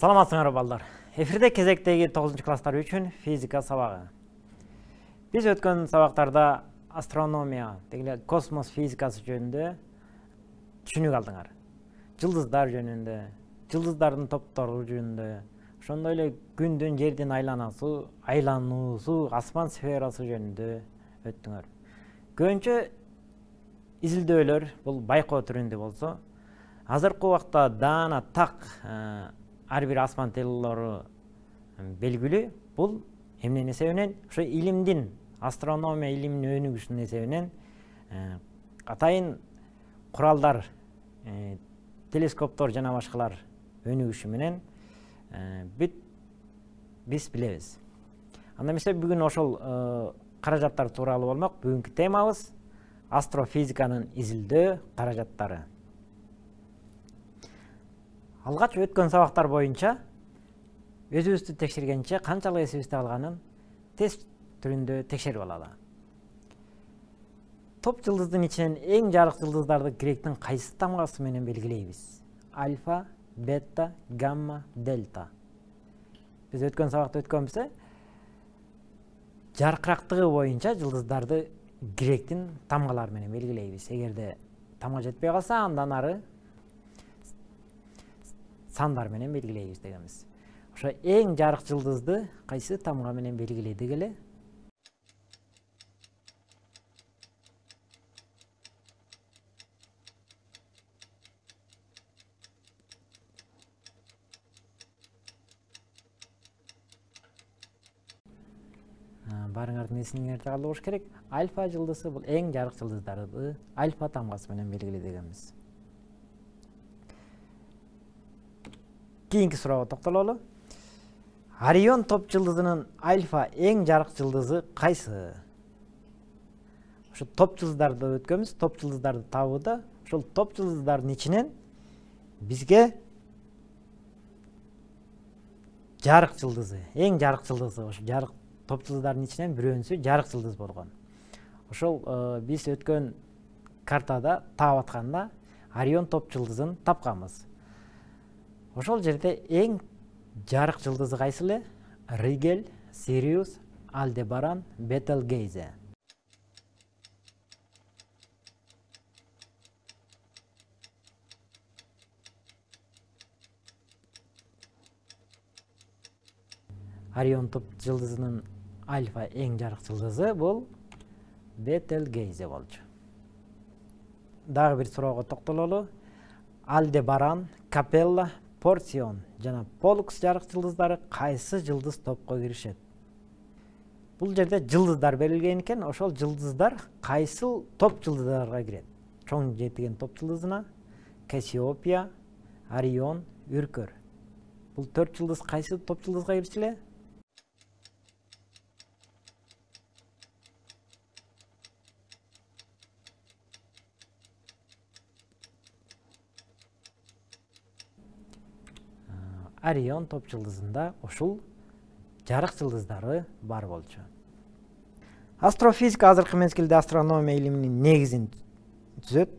Саламатсыңар балдар. Эфирде кезектеги 9 класстар үчүн физика сабагы. Биз өткөн сабактарда астрономия, дегеле космос физикасы жөнүндө түшүнүк алдыңар. Жылдыздар жөнүндө, жылдыздардын топтору жөнүндө, ошондой эле күндүн жердин айлануусу, асман сферасы жөнүндө өттүңөр. Көбүнчө изилдөөлөр бул байкоо түрүндө болсо, азыркы убакта даана так ар бир асман телелору белгилүү. Бул эмненин эсебинен, ошо илимдин, астрономия илиминин өнүгүшүнүн эсебинен атайын куралдар, телескоптор жана башкалар өнүгүшү менен биз билебиз. Анда эмесе бүгүн ошол каражаттар тууралуу болмок. Бүгүнкү темабыз астрофизиканын изилдөө каражаттары. Алгач өткөн сабактар боюнча өзүбүздү текшергенче канчалык эсибизде калганын тест түрүндө текшерип алалы. Топ жылдыздын ичинен эң жарык жылдыздарды гректин кайсы тамгасы менен белгилейбиз? Альфа, бета, гамма, дельта. Биз өткөн сабакта өткөнбүз. Жаркырактыгы боюнча жылдыздарды гректин тамгалары менен белгилейбиз. Эгерде тамга жетпей калса, андан ары сандар менен белгилейбиз дегенбиз. Ошо эң жарык жылдызды кайсы тамга менен белгиледик эле? Барыңардын эсиңерде калды болуш керек. Альфа жылдызы бул эң жарык жылдыздарды альфа тамгасы менен белгиледи дегенбиз. Кийинки суроого токтололу. Орион топ жылдызынын альфа эң жарык жылдызы кайсы? Ошо топ жылдыздарды өткөнбүз, топ жылдыздарды табууда. Ошол топ жылдыздардын ичинен бизге жарык жылдызы, эң жарык жылдызы, ошо жарык топ жылдыздардын ичинен бирөөсү жарык жылдыз болгон. Ошол биз өткөн картада таап атканда Орион топ жылдызын тапканбыз. Ошол жерде эң жарык жылдызы кайсы эле? Ригель, Сириус, Альдебаран, Бетельгейзе. Орион топ жылдызынын альфа эң жарык жылдызы бул Бетельгейзе болчу. Дагы бир суроого токтололу. Альдебаран, Капелла, Порсион жана Полукс жарык жылдыздары кайсы жылдыз топко киришет? Бул жерде жылдыздар берилген экен. Ошол жылдыздар кайсы топ жылдыздарга кирет? Чоң жетиген топ жылдызына Кассиопия, Орион, Үркөр. Бул 4 жылдыз кайсы топ жылдызга кирчү? Орион топ жылдызында ушул жарык жылдыздары бар болчу. Астрофизика азыркы мезгилде астрономия илиминин негизин түзөт.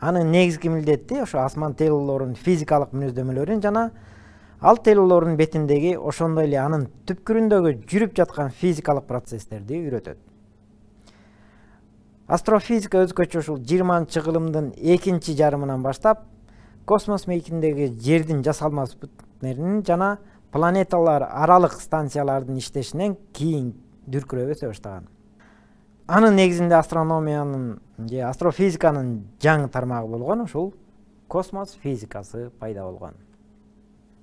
Анын негизги милдети ошо асман телелорунун физикалык мүнөздөмөлөрүн жана ал телелордун бетиндеги ошондой эле анын түпкүрүндөгү жүрүп жаткан физикалык процесстерди үйрөтөт. Астрофизика өзгөчө ушул 20-кылымдын экинчи жарымынан баштап космос мейкиндеги жердин жасалма спутниктеринин жана планеталар аралык станциялардын иштешинен кийин дүркүрөп өсө баштаган. Анын негизинде астрономиянын же астрофизиканын жаңы тармагы болгон ушул космос физикасы пайда болгон.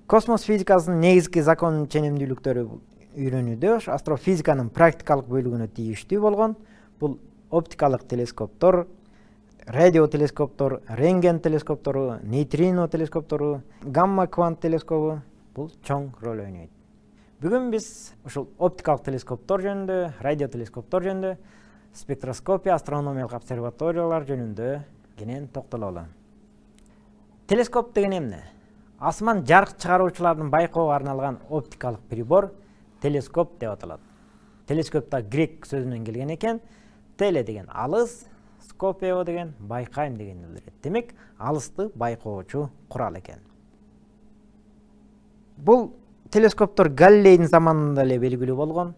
Космос физикасынын негизги закон ченемдүүлүктөрү үйрөнүүдө астрофизиканын практикалык бөлүгүнө тийиштүү болгон. Бул оптикалык телескоптор, радиотелескоптор, рентген телескоптору, нейтрино телескоптору, гамма квант телескобу бул чоң роль ойнойт. Бүгүн биз ушул оптикалык телескоптор жөнүндө, радиотелескоптор жөнүндө, спектроскопия, астрономиялык обсерваториялар жөнүндө кенен токтололу. Телескоп деген эмне? Асман жарык чыгаруучулардын байкоого арналган оптикалык прибор телескоп деп аталат. Телескоп да грек сөзүнөн келген экен. Теле деген алыс, скопио деген байкайм дегенди билдирет. Демек, алысты байкоочу курал экен. Бул телескоптор Галилейдин заманында эле белгилүү болгон.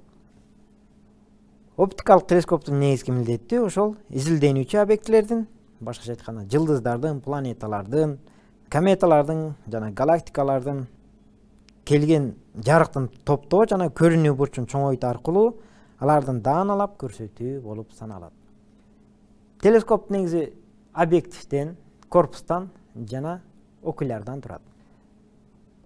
Оптикалык телескоптун негизги милдети ошол изилденүүчү объектилердин, башкача айтканда жылдыздардын, планеталардын, кометалардын жана галактикалардын келген жарыктын топтоо жана көрүнүү бурчун чоңойтуу аркылуу алардын дааналап көрсөтүү болуп саналат. Телескоп негизи объективден, корпустан жана окулярдан турат.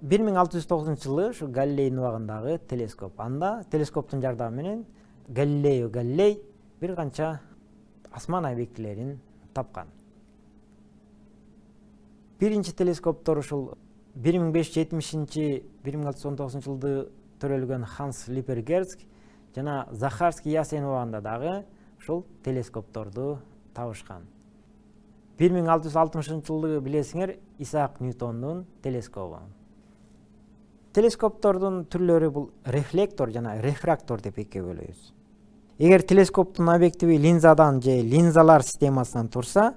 1609-жылы ушу Галилейдин убагындагы телескоп. Анда телескоптун жардамы менен Галилео Галилей бир канча асман объектилерин тапкан. Биринчи телескоптор ушул 1570-1619-жылды төрөлгөн Ханс Липергерцк жана Захарский Ясен убагында дагы ушул телескопторду табышкан. 1660-жылы билесиңер Исаак Ньютондун телескобу. Телескоптордун түрлөрү бул рефлектор жана рефрактор деп экиге бөлөбүз. Эгер телескоптун объективи линзадан же линзалар системасынан турса,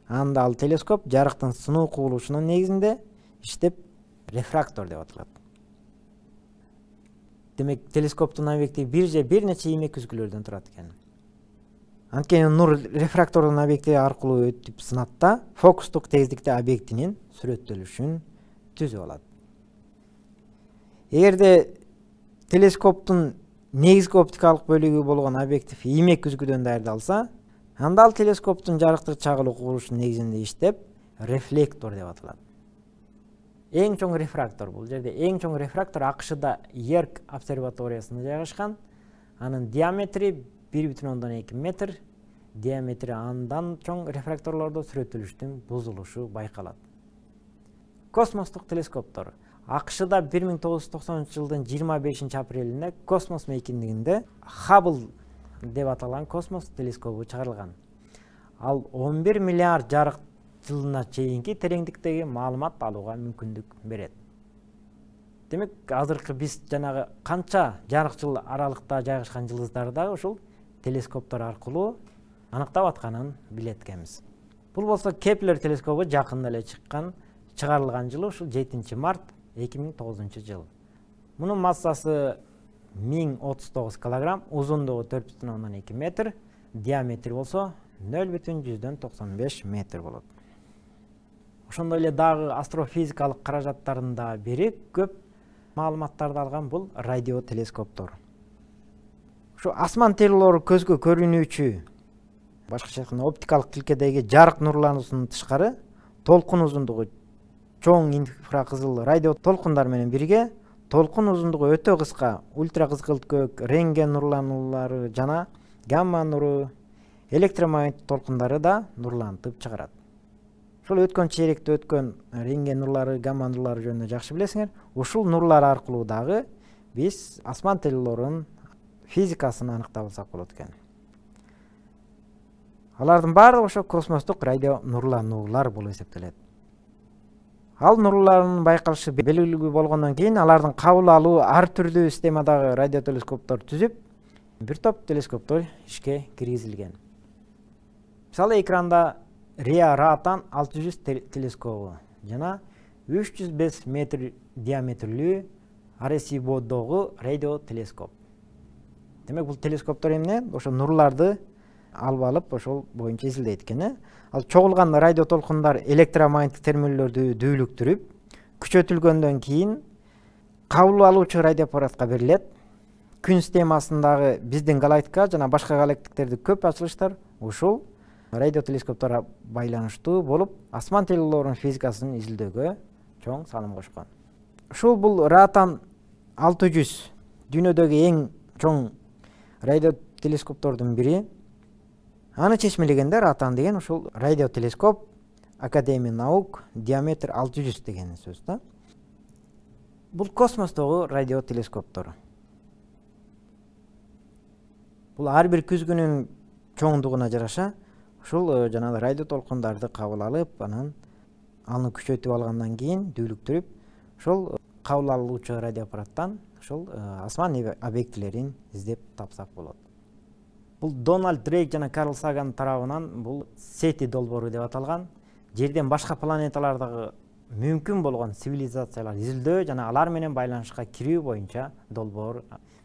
анда ал телескоп жарыктын сынуу кубулушунун негизинде иштеп рефрактор деп аталат. Демек, телескоптун объективи бир же бир нече иймек үзгүлөрдөн турат экен. Анткени нур рефрактордун объективи аркылуу өтүп сынатта фокустук тездикте объектинин сүрөттөлүшүн түзүп алат. Эгерде телескоптун негизги оптикалык бөлүгү болгон объектив иймек үзгүдөн даярдалса, анда ал телескоптун жарыктык чагылуу кубулушунун негизинде иштеп рефлектор деп аталат. Эң чоң рефрактор, бул жерде эң чоң рефрактор АКШда Йерк обсерваториясында жайгашкан. Анын диаметри 1,2 метр, диаметри андан чоң рефракторлордо сүрөттөлүштүн бузулушу байкалат. Космостук телескоптор. АКШда 1990-жылдын 25 апрелинде космос мейкиндигинде Хаббл деп аталган космос телескобу чыгарылган. Ал 11 миллиард жарык жылына чейинки тереңдиктеги маалымат алууга мүмкүндүк берет. Демек, азыркы биз жанагы канча жарык жыл аралыкта жайгашкан жылдыздарды дагы ушул телескоптор аркылуу аныктап атканын билет экенбиз. Бул болсо Кеплер телескобу жакында эле чыгарылган жылы ушул 7 март 2009-жыл. Мунун массасы 1039 килограмм, узундугу 4,2 метр, диаметри болсо 0,95 метр болот. Ошондой эле дагы астрофизикалык каражаттарында бири көп маалыматтарды алган бул радиотелескоптор. Ушу асман телелору көзгө көрүнүүчү, башкача айтканда оптикалык тилкедеги жарык нурлануусунун тышкары толкун узундугу чоң инфракызыл радио толкундар менен бирге толкун узундугу өтө кыска ультракызгылт көк рентген нурлануулары жана гамма нуру, электромагниттик толкундары да нурлантып чыгарат. Ушул өткөн чейректе өткөн рентген нурлары, гамма нурлары жөнүндө жакшы билесиңер. Ушул нурлар аркылуу дагы биз асман телелорунун физикасын аныктап алсак болот экен. Алардын баардыгы ошо космостук радио нурлануулар болуп эсептелет. Ал нурлардын байкалышы белгилүү болгондон кийин алардын кабыл алуу ар түрдүү системадагы радиотелескоптор түзүп, бир топ телескоптор ишке киргизилген. Мисалы, экранда Риа Ратан 600 телескобу жана 305 метр диаметрлүү Аресибодогу радиотелескоп. Демек, бул телескоптор эмне? Ошо нурларды алып алып, ошол боюнча изилдейт экен. Ал чогулган радио толкундар электромагниттик термелерди дүүлүктүрүп, күчөтүлгөндөн кийин кабыл алуучу радиоаппаратка берилет. Күн системасындагы биздин галактика жана башка галактиктерди көп ачылыштар ушул радиотелескопторго байланыштуу болуп, асман телелорунун физикасын изилдөөгө чоң салым кошкон. Ушул бул Ратан 600 дүйнөдөгү эң чоң радиотелескоптордун бири. Аны чечмелегенде Ратан деген ушул радиотелескоп Академия наук диаметр 600 деген сөз да. Бул космостогу радиотелескоптор. Бул ар бир күзгүнүн чоңдугуна жараша ушул жанагы радио толкундарды кабыл алып, анан аны күчөтүп алгандан кийин дүүлүктүрүп, ушул кабыл алуучу радиоаппараттан ушул асман объектилерин издеп тапсак болот. Бул Дональд Дрейк жана Карл Саган тарабынан бул Сети долбоору деп аталган, жерден башка планеталардагы мүмкүн болгон цивилизацияларды изилдөө жана алар менен байланышка кирүү боюнча долбоор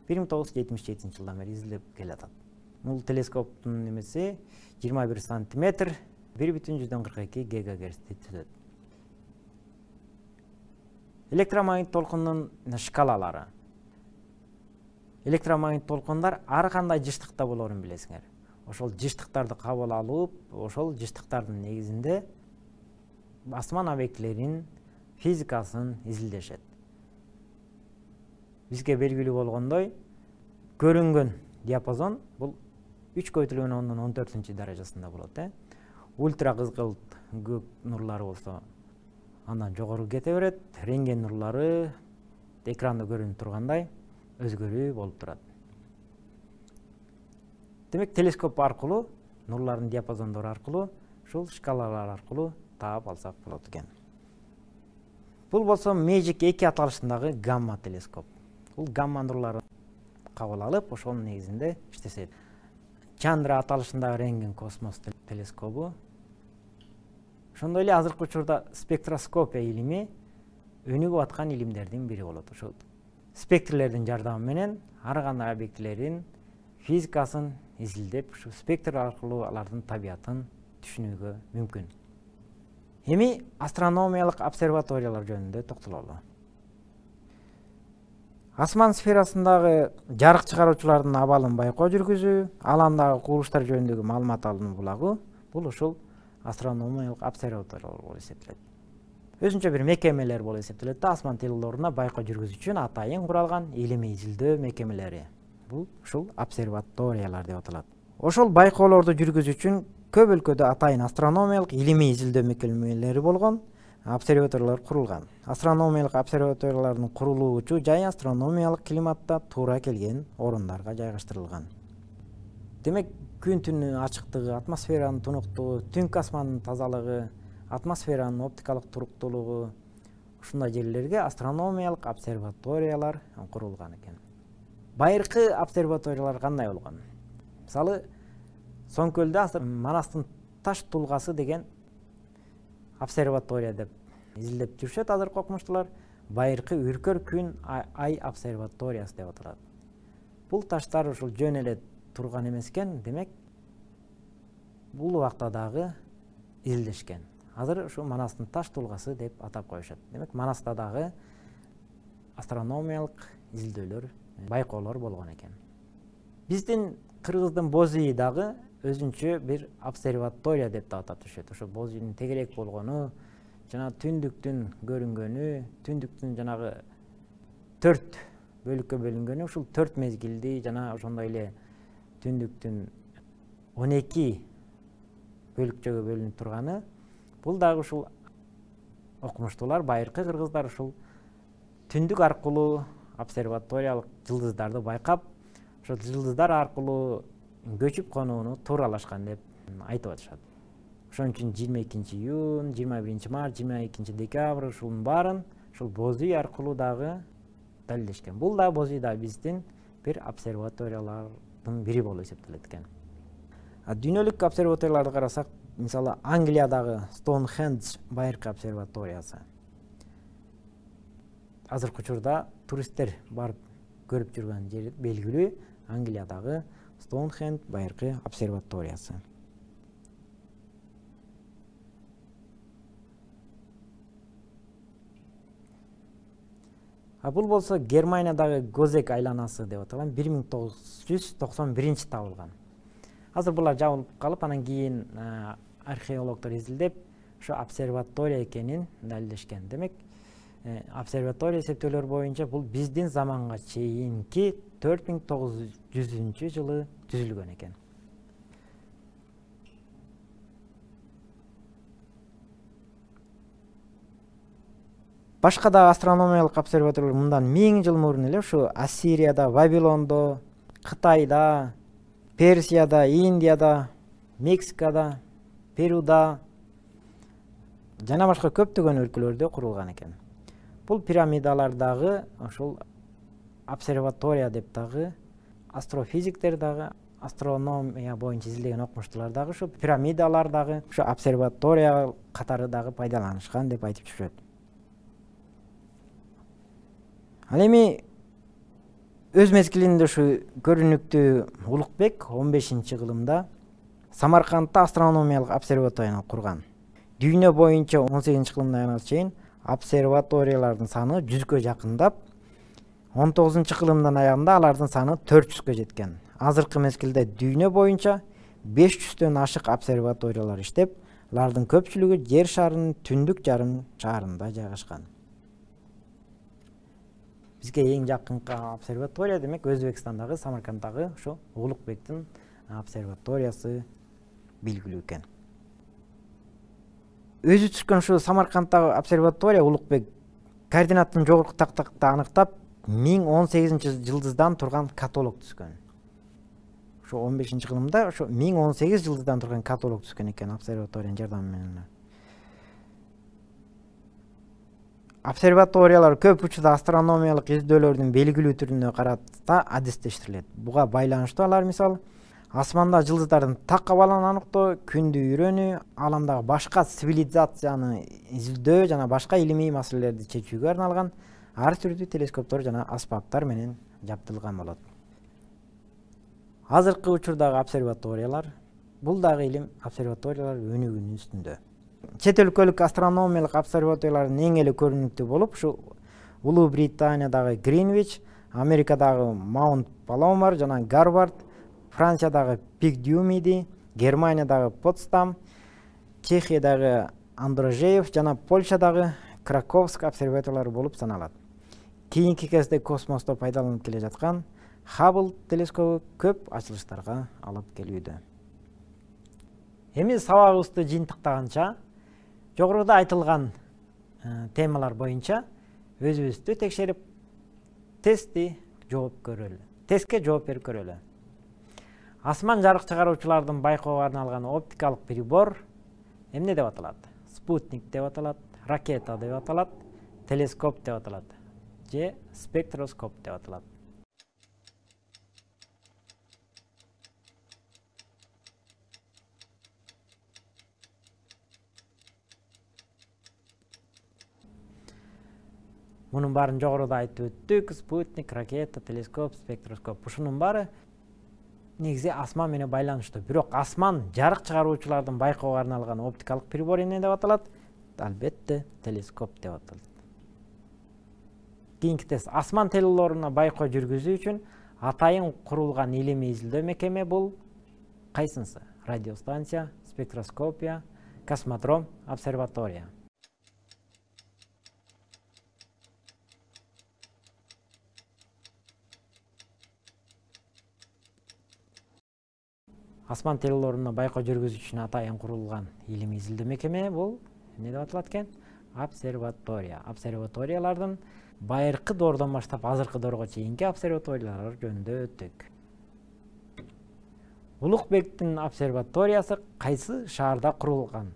1977 жылдан бери изилдеп келатат. Бул телескоптун немеси 21 сантиметр 1,42 гигагерцти түзөт. Электромагнит толкундун шкалалары. Электромагнит толкундар ар кандай жыштыкта болорун билесиңер. Ошол жыштыктарды кабыл алып, ошол жыштыктардын негизинде асман объектилеринин физикасын изилдешет. Бизге белгилүү болгондой, көрүнгөн диапазон бул 3,10 даражасында болот. Ультра кызгылт көк нурлары болсо андан жогору кете берет, рентген нурлары экранда көрүнүп тургандай өзгөрүү болуп турат. Демек, телескоп аркылуу, нурлардын диапазондору аркылуу, ушул шкалалар аркылуу таап алсак болот экен. Бул болсо Magic 2 аталышындагы гамма телескоп. Бул гамма нурларын кабыл алып, ошонун негизинде иштешет. Чандра аталышындагы рентген космос телескобу. Ошондой эле азыркы учурда спектроскопия илими өнүгүп аткан илимдердин бири болот. Ошол спектрлердин жардамы менен ар кандай объектилердин физикасын изилдеп, ушу спектр аркылуу алардын табиятын түшүнүүгө мүмкүн. Эми астрономиялык обсерваториялар жөнүндө токтололу. Асман сферасындагы жарык чыгаруучулардын абалын байкоо жүргүзүү, аландагы кубулуштар жөнүндөгү маалымат алуу булагы бул ушул астрономиялык обсерваториялар болуп эсептелет. Өзүнчө бир мекемелер болуп эсептелет да, асман тилдоруна байкоо жүргүзүү үчүн атайын куралган илимий изилдөө мекемелери. Бул ушул обсерваториялар деп аталат. Ошол байкоолорду жүргүзүү үчүн көп өлкөдө атайын астрономиялык илимий изилдөө мекемелери болгон обсерваториялар курулган. Астрономиялык обсерваториялардын курулуучу жай астрономиялык климатта туура келген орундарга жайгаштырылган. Демек, күн түнү ачыктыгы, атмосферанын тунуктугу, түнкү асмандын тазалыгы, атмосферанын оптикалык туруктуулугу ушундай жерлерге астрономиялык обсерваториялар курулган экен. Байыркы обсерваториялар кандай болгон? Мисалы, Соңкөлдө Манастын таш тулгасы деген обсерватория деп изилдеп жүрүшөт азыркы окумуштуулар. Байыркы үркөр күн ай обсерваториясы деп аталат. Бул таштар ушул жөн эле турган эмес экен, демек бул убакта дагы изилдешкен. Азыр ушу Манастын таш тулгасы деп атап коюшат. Демек, Манаста дагы астрономиялык изилдөөлөр, байкоолор болгон экен. Биздин Кыргыздын Бозүйү дагы өзүнчө бир обсерватория деп да атап жүрүшөт. Ошо Бозүйүнүн тегерек болгону, жана түндүктүн көрүнгөнү, түндүктүн жанагы 4 бөлүккө бөлүнгөнү, ушул 4 мезгилди жана ошондой эле түндүктүн 12 бөлүкчөгө бөлүнүп турганы, бул дагы ушул окумуштуулар, байыркы кыргыздар ушул түндүк аркылуу обсерваториялык жылдыздарды байкап, ошол жылдыздар аркылуу көчүп конууну тууралашкан деп айтып атышат. Ошон үчүн 22 июнь, 21 март, 22 декабрь ушунун баарын ушул Бозүй аркылуу дагы далилдешкен. Бул да Бозүй да биздин бир обсерваториялардын бири болуп эсептелет экен. Дүйнөлүк обсерваторияларды карасак, мисалы Англиядагы Стоунхендж байыркы обсерваториясы. Азыркы учурда туристтер барып көрүп жүргөн жер белгилүү Англиядагы Стоунхендж байыркы обсерваториясы. Бул болсо Германиядагы Гозек айланасы деп аталган 1991 табылган. Азыр булар жабылып калып, анан кийин археологдор изилдеп, ошо обсерватория экенин далилдешкен. Демек, обсерватория эсептөөлөр боюнча бул биздин заманга чейинки 4900 жылы түзүлгөн экен. Башка да астрономиялык обсерваториялар мындан 1000 жыл мурун эле ушу Ассирияда, Вавилондо, Кытайда, Персияда, Индияда, Мексикада, Перуда жана башка көптөгөн өлкөлөрдө курулган экен. Бул пирамидалардагы ошол обсерватория деп дагы астрофизиктер дагы, астрономия боюнча изилдеген окумуштуулар дагы ушу пирамидалар дагы ушу обсерватория катары дагы пайдаланышкан деп айтып жүрөт. Ал эми өз мезгилинде ушу көрүнүктүү Улукбек 15-кылымда Самаркандта астрономиялык обсерваторияны курган. Дүйнө боюнча 18-кылымдан аяна чейин обсерваториялардын саны 100гө жакындап, 19-кылымдын аягында алардын саны 400гө жеткен. Азыркы мезгилде дүйнө боюнча 500дөн ашык обсерваториялар иштеп, алардын көпчүлүгү жер шарынын түндүк жарым шарында жайгашкан. Бизге эң жакынкы обсерватория демек Өзбекстандагы Самаркандтагы ошо Улукбектин обсерваториясы белгилүү экен. Өзү түшкөн ушу Самаркандтагы обсерватория Улукбек координаттын жогорку тактакта аныктап 1018-жылдыздан турган каталог түзгөн. Ошо 15-кылымда ошо 1018 жылдыздан турган каталог түзгөн экен обсерваториянын жардамы менен. Обсерваториялар көп учурда астрономиялык издөөлөрдүн белгилүү түрүнө карата адистештирилет. Буга байланыштуу алар мисалы асманда жылдыздардын так абалын аныктоо, күндү үйрөнүү, аламдагы башка цивилизацияны изилдөө жана башка илимий маселелерди чечүүгө арналган ар түрдүү телескоптор жана аспаптар менен жабдылган болот. Азыркы учурдагы обсерваториялар бул дагы илим обсерваториялар өнүгүүнүн үстүндө. Чет өлкөлүк астрономиялык обсерваториялардын эң эле көрүнүктүү болуп, ушу Улуу Британиядагы Гринвич, Америкадагы Маунт Паломар жана Гарвард, Франциядагы Пик-Дюмиди, Германиядагы Потсдам, Чехиядагы Андрожеев жана Польшадагы Краковск обсерваториялары болуп саналат. Кийинки кезде космосто пайдаланылып келе жаткан Хаббл телескобу көп ачылыштарга алып келүүдө. Эми сабагыбызды жыйынтыктаганча, жогоруда айтылган темалар боюнча өзүбүздү текшерип, тестке жооп берип көрөлү. Асман жарык чыгаруучулардын байкоого арналган оптикалык прибор эмне деп аталат? Спутник деп аталат, ракета деп аталат, телескоп деп аталат же спектроскоп деп аталат. Мунун баарын жогоруда айтып өттүк. Спутник, ракета, телескоп, спектроскоп. Ушунун баары негизи асман менен байланыштуу. Бирок асман жарык чыгаруучулардын байкоого арналган оптикалык прибор эмне деп аталат? Албетте, телескоп деп аталат. Кийинки тест. Асман телелоруна байкоо жүргүзүү үчүн атайын курулган илимий изилдөө мекеме бул кайсынысы? Радиостанция, спектроскопия, космодром, обсерватория. Асман телелоруна байкоо жүргүзүү үчүн атайын курулган илимий изилдөө мекеме бул эмне деп аталат экен? Обсерватория. Обсерваториялардын байыркы доордон баштап азыркы доорго чейинки обсерваториялар жөнүндө өттүк. Улукбектин обсерваториясы кайсы шаарда курулган?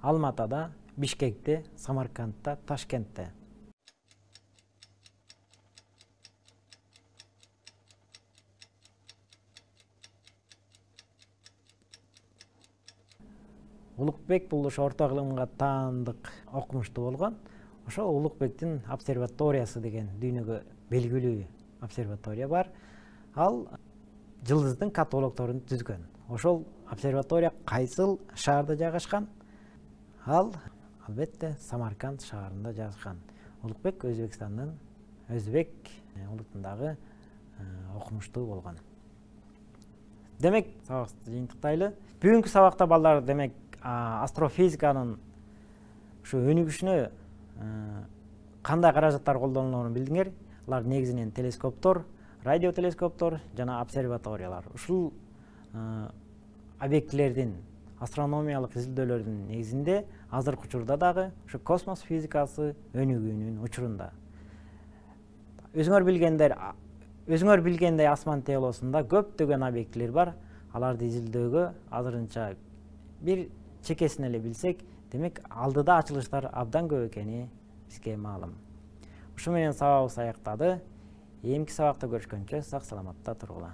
Алматада, Бишкекте, Самаркандта, Ташкентте. Улукбек бул ошо орто кылымга таандык окумуштуу болгон. Ошо Улукбектин обсерваториясы деген дүйнөгө белгилүү обсерватория бар. Ал жылдыздын каталогдорун түзгөн. Ошол обсерватория кайсыл шаарда жайгашкан? Ал албетте Самарканд шаарында жайгашкан. Улукбек Өзбекстандын өзбек улутундагы окумуштуу болгон. Демек, сабакты жыйынтыктайлы. Бүгүнкү сабакта балдар демек астрофизиканын ушу өнүгүшүнө кандай каражаттар колдонулоорун билдиңер. Алар негизинен телескоптор, радиотелескоптор жана обсерваториялар. Ушул объектилердин астрономиялык изилдөөлөрдүн негизинде азыркы учурда дагы ушу космос физикасы өнүгүүнүн учурунда. Өзүңөр билгендей асман телосунда көптөгөн объектилер бар. Аларды изилдөөгө азырынча бир чекесин эле билсек, демек алдыда ачылыштар абдан көп экени бизге маалым. Ушу менен сабагыбыз аяктады. Эмки сабакта көрүшкөнчө сак саламатта тургула.